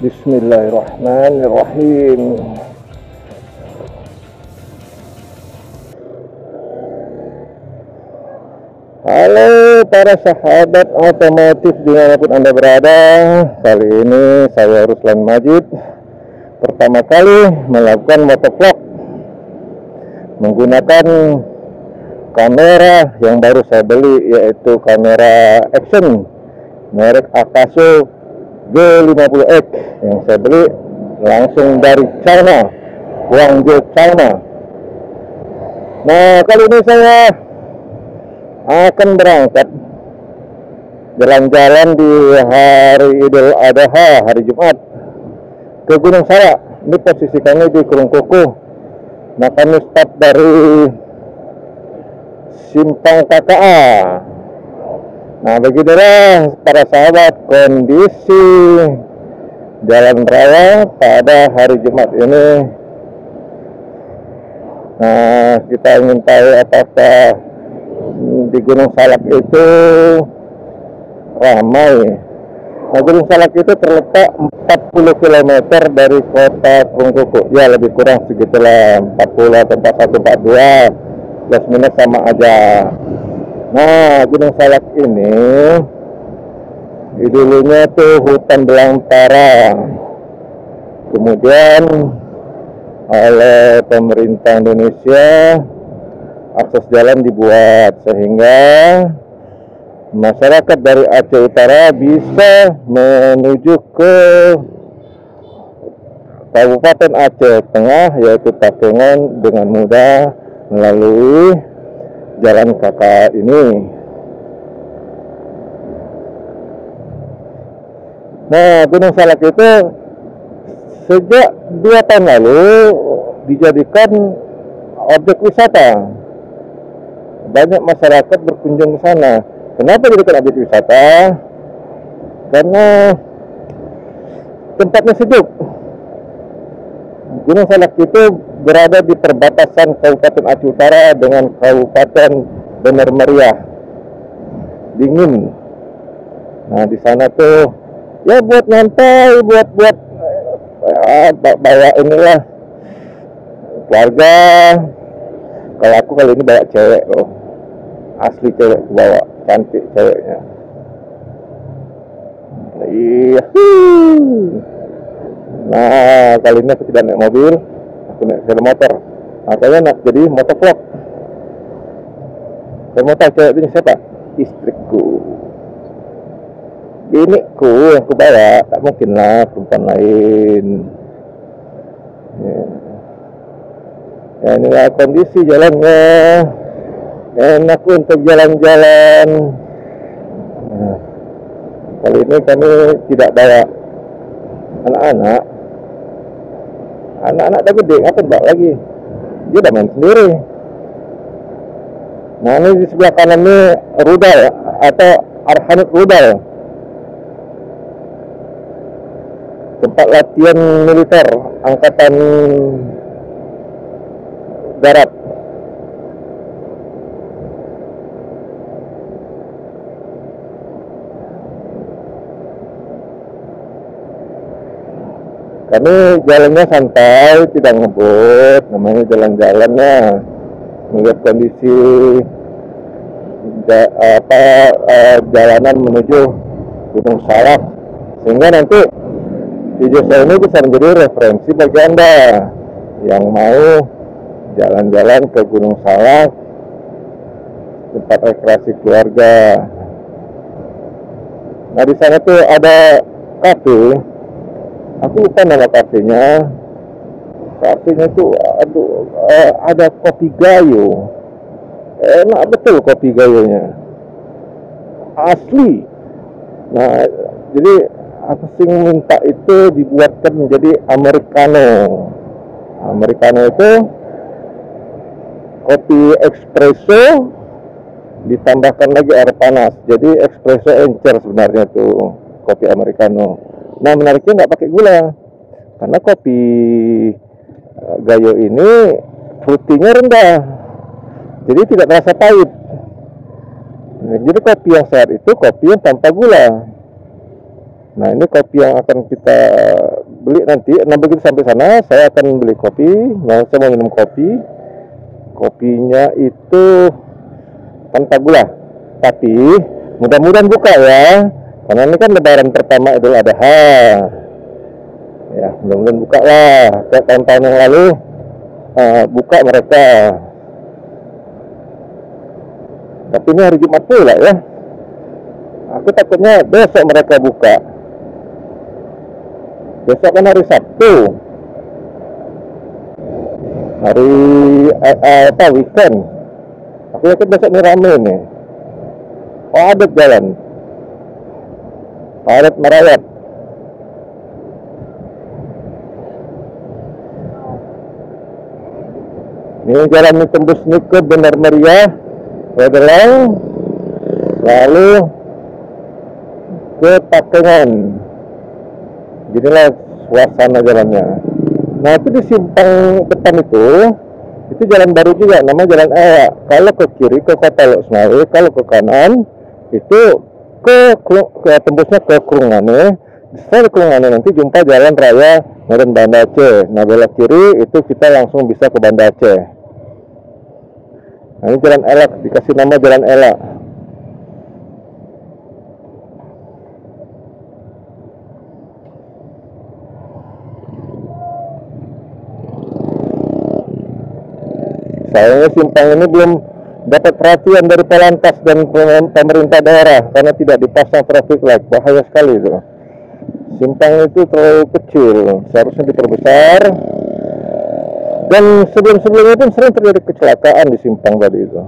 Bismillahirrahmanirrahim. Halo para sahabat otomotif dimanapun Anda berada. Kali ini saya Ruslan Majid pertama kali melakukan motovlog menggunakan kamera yang baru saya beli, yaitu kamera action merek Akaso G50X yang saya beli langsung dari China, Guangzhou, China. Nah, kali ini saya akan berangkat jalan-jalan di hari Idul Adha, hari Jumat, ke Gunung Salak. Ini posisi kami di Kurung Kuku. Nah, kami start dari Simpang KKA. Nah, beginilah para sahabat kondisi jalan raya pada hari Jumat ini. Nah, kita ingin tahu apakah di Gunung Salak itu ramai. Nah, Gunung Salak itu terletak 40 km dari kota Kurung Kuku. Ya, lebih kurang segitulah, 40 atau 41, 42, plus minus sama aja. Nah, Gunung Salak ini dulunya tuh hutan belantara. Kemudian oleh pemerintah Indonesia akses jalan dibuat sehingga masyarakat dari Aceh Utara bisa menuju ke Kabupaten Aceh Tengah, yaitu Takengon, dengan mudah melalui jalan KK ini. Nah, Gunung Salak itu sejak 2 tahun lalu dijadikan objek wisata. Banyak masyarakat berkunjung ke sana. Kenapa dijadikan objek wisata? Karena tempatnya sejuk. Gunung Salak itu berada di perbatasan Kabupaten Aceh Utara dengan Kabupaten Bener Meriah. Dingin. Nah, di sana tuh ya buat nyantai, buat bawa inilah keluarga. Kalau aku kali ini bawa cewek loh. Asli cewek aku bawa, cantik ceweknya. Iya. Nah, kali ini aku tidak naik mobil, aku naik sepeda motor. Makanya nak jadi motovlog. Saya mau tahu cewek ini siapa? Istriku. Biniku yang aku bawa, tak mungkin lah perempuan lain. Ya, inilah kondisi jalannya. Enak untuk jalan-jalan. Nah, kali ini kami tidak bawa anak-anak. Anak-anak dah gede, ngapain bawa lagi? Dia udah main sendiri. Nah, ini di sebelah kanan ini rudal atau Arhanut Rudal, tempat latihan militer Angkatan Darat. Kami jalannya santai, tidak ngebut, namanya jalan-jalannya melihat kondisi jalanan menuju Gunung Salak, sehingga nanti video saya ini bisa menjadi referensi bagi Anda yang mau jalan-jalan ke Gunung Salak, tempat rekreasi keluarga. Nah, di sana tuh ada kafe. Aku lupa nama kafenya. Kafenya tuh ada kopi gayo. Enak betul kopi gayonya. Asli. Nah, jadi aku sih minta itu dibuatkan menjadi americano. Americano itu kopi espresso ditambahkan lagi air panas. Jadi espresso encer sebenarnya tuh kopi americano. Nah, menariknya nggak pakai gula, karena kopi gayo ini fruitynya rendah, jadi tidak terasa pahit. Nah, jadi kopi yang sehat itu kopi yang tanpa gula. Nah, ini kopi yang akan kita beli nanti. Nah, begitu sampai sana, saya akan beli kopi. Nah, saya mau minum kopi. Kopinya itu tanpa gula. Tapi mudah-mudahan buka ya. Karena ini kan lebaran pertama Idul Adha. Ya, mudah-mudahan buka lah. Kayak tahun-tahun yang lalu buka mereka. Tapi ini hari Jumat pula ya. Aku takutnya besok mereka buka. Besok kan hari Sabtu. Hari weekend. Aku yakin besok ini rame nih. Padat jalan. Padat merayap. Ini jalan ini tembus nih ke Benar Meriah, Wedelang, lalu ke Pakengan. Jadilah suasana jalannya. Nah, itu di simpang depan itu jalan baru juga, namanya Jalan Ela. Kalau ke kiri ke Kota Lok Senawi, kalau ke kanan itu ke tembusnya ke Krungane. Setelah Krungane nanti jumpa Jalan Raya Medan Banda Aceh. Nah, belok kiri itu kita langsung bisa ke Banda Aceh. Nah, ini Jalan Ela, dikasih nama Jalan Ela. Sayangnya simpang ini belum dapat perhatian dari Polantas dan pemerintah daerah karena tidak dipasang traffic light. Bahaya sekali itu. Simpang itu terlalu kecil, seharusnya diperbesar. Dan sebelum-sebelumnya pun sering terjadi kecelakaan di simpang tadi itu.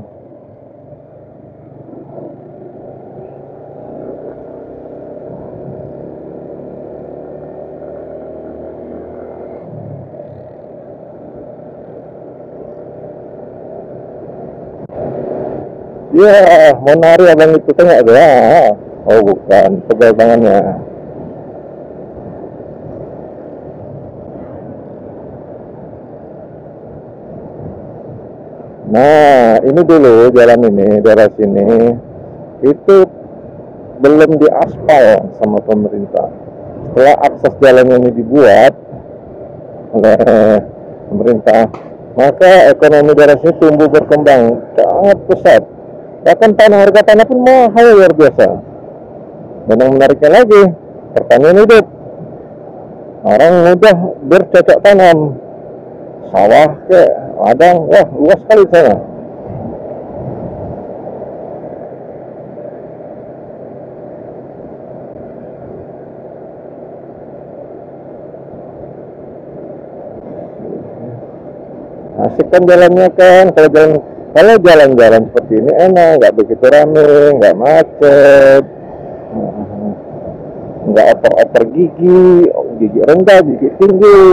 Ya, mau nari abang itu tengok ada. Oh bukan, pegal tangannya. Nah, ini dulu jalan ini, daerah sini itu belum diaspal sama pemerintah. Setelah akses jalan ini dibuat oleh pemerintah, maka ekonomi daerah sini tumbuh berkembang sangat pesat. Bahkan harga tanah pun mahal luar biasa. Dan yang menariknya lagi, pertanian hidup. Orang mudah bercocok tanam, sawah ke ladang, wah luas sekali sana. Asik kan jalannya kan, kalau jalan-jalan seperti ini enak, nggak begitu rame, nggak macet, nggak oper-oper gigi rendah, gigi tinggi.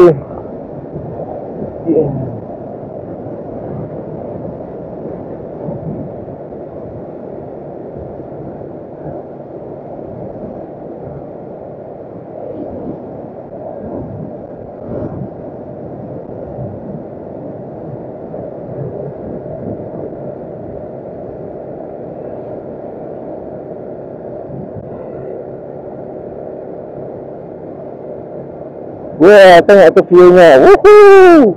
Wah, tengok tuh view-nya. Wuhuu,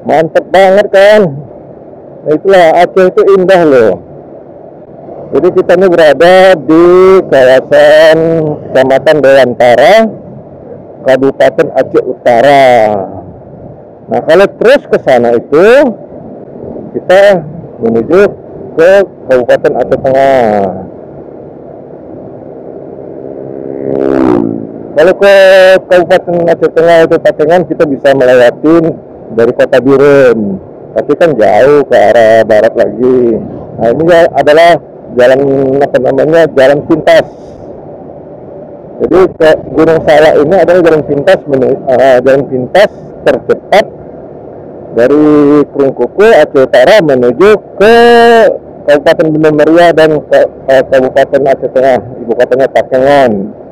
mantep banget kan. Nah, itulah Aceh itu indah loh. Jadi kita ini berada di kawasan Kecamatan Dewantara, Kabupaten Aceh Utara. Nah, kalau terus ke sana itu kita menuju ke Kabupaten Aceh Tengah. Kalau ke Kabupaten Aceh Tengah itu Pakengan, kita bisa melewati dari Kota Biren, tapi kan jauh ke arah barat lagi. Nah, ini adalah jalan jalan pintas. Jadi ke Gunung Salak ini adalah jalan pintas tercepat dari Krungkuku Aceh Utara menuju ke Kabupaten Benar Meriah dan Kabupaten Aceh Tengah, ibu kotanya Pakengan.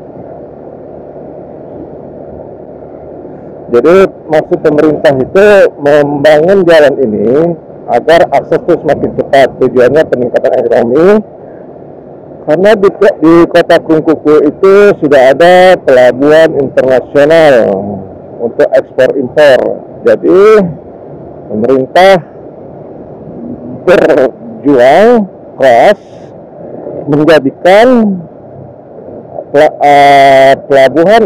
Jadi maksud pemerintah itu membangun jalan ini agar akses itu semakin cepat. Tujuannya peningkatan ekonomi, Karena di kota Kungkuku itu sudah ada pelabuhan internasional untuk ekspor impor. Jadi pemerintah berjuang keras menjadikan pelabuhan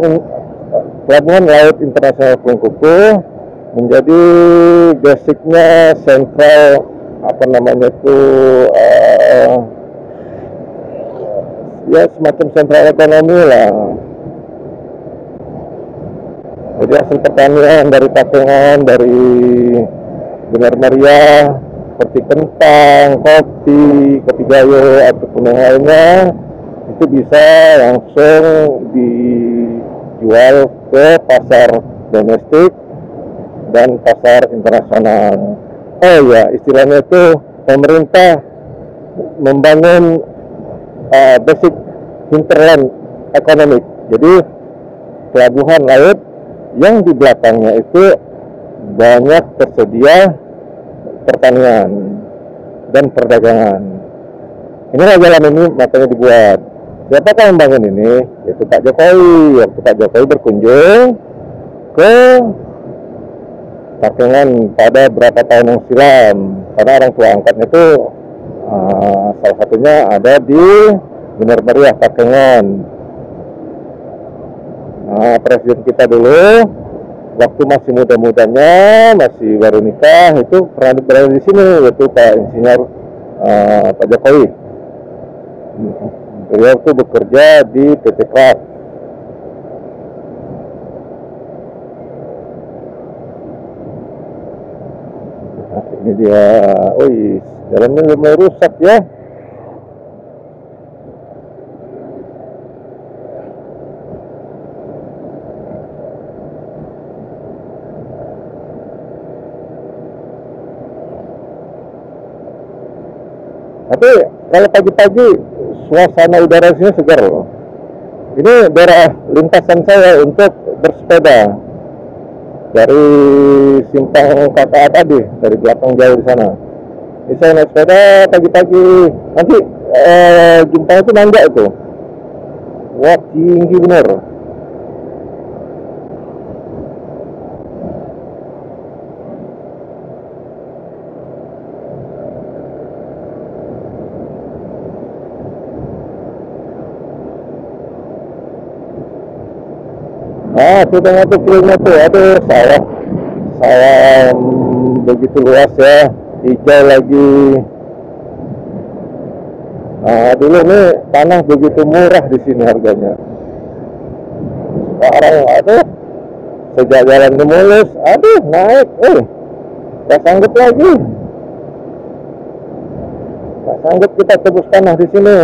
laut internasional Kungkuku menjadi basicnya sentral ya semacam sentral ekonomi lah. Jadi hasil pertanian dari Pakengan, dari Benar Meriah, seperti kentang, kopi gayo ataupun yang lainnya, itu bisa langsung dijual ke pasar domestik dan pasar internasional. Oh ya, istilahnya itu pemerintah membangun basic hinterland economic. Jadi pelabuhan laut yang di belakangnya itu banyak tersedia pertanian dan perdagangan. Inilah jalan ini makanya dibuat. Siapakah yang membangun ini? Yaitu Pak Jokowi. Waktu Pak Jokowi berkunjung ke Pakengan pada berapa tahun yang silam, karena orang tua angkatnya itu salah satunya ada di Benar Meriah Pakengan. Nah, presiden kita dulu waktu masih muda-mudanya, masih baru nikah, itu pernah berada di sini, yaitu Pak Insinyur Pak Jokowi. Beliau itu bekerja di PT Krak. Nah, ini dia, jalannya mulai rusak ya. Tapi kalau pagi-pagi suasana udara sini segar loh. Ini daerah lintasan saya untuk bersepeda dari simpang KTA tadi, dari belakang jauh di sana. Ini saya naik sepeda pagi-pagi. Nanti jumpa itu nanjak itu. Wah, tinggi bener. Tuh tengah tuh kirinya tuh, aduh sawah begitu luas ya, hijau lagi. Dulu nih tanah begitu murah di sini harganya. Sekarang aduh, sejak jalan mulus, aduh naik, nggak sanggup lagi, nggak sanggup kita tebus tanah di sini.